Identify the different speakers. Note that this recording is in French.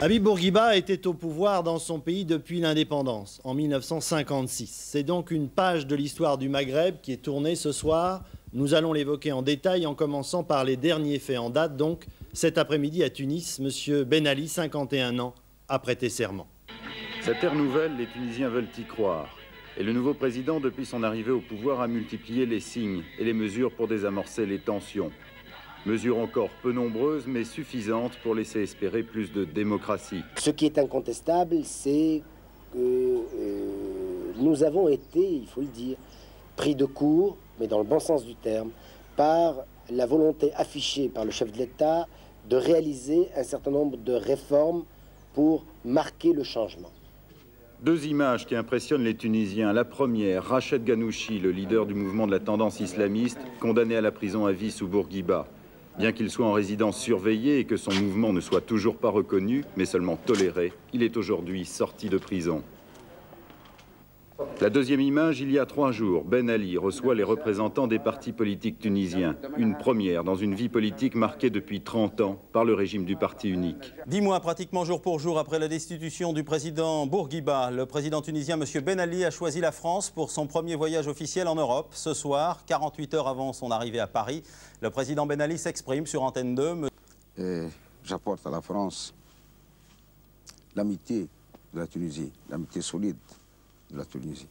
Speaker 1: Habib Bourguiba était au pouvoir dans son pays depuis l'indépendance, en 1956. C'est donc une page de l'histoire du Maghreb qui est tournée ce soir. Nous allons l'évoquer en détail en commençant par les derniers faits en date. Donc, cet après-midi à Tunis, M. Ben Ali, 51 ans, a prêté serment.
Speaker 2: Cette ère nouvelle, les Tunisiens veulent y croire. Et le nouveau président, depuis son arrivée au pouvoir, a multiplié les signes et les mesures pour désamorcer les tensions. Mesures encore peu nombreuses, mais suffisantes pour laisser espérer plus de démocratie.
Speaker 3: Ce qui est incontestable, c'est que nous avons été, il faut le dire, pris de court, mais dans le bon sens du terme, par la volonté affichée par le chef de l'État de réaliser un certain nombre de réformes pour marquer le changement.
Speaker 2: Deux images qui impressionnent les Tunisiens. La première, Rached Ghannouchi, le leader du mouvement de la tendance islamiste, condamné à la prison à vie sous Bourguiba. Bien qu'il soit en résidence surveillée et que son mouvement ne soit toujours pas reconnu, mais seulement toléré, il est aujourd'hui sorti de prison. La deuxième image, il y a 3 jours, Ben Ali reçoit les représentants des partis politiques tunisiens. Une première dans une vie politique marquée depuis 30 ans par le régime du parti unique.
Speaker 4: 10 mois pratiquement jour pour jour après la destitution du président Bourguiba, le président tunisien M. Ben Ali a choisi la France pour son premier voyage officiel en Europe. Ce soir, 48 heures avant son arrivée à Paris, le président Ben Ali s'exprime sur Antenne 2.
Speaker 5: J'apporte à la France l'amitié de la Tunisie, l'amitié solide de la Tunisie.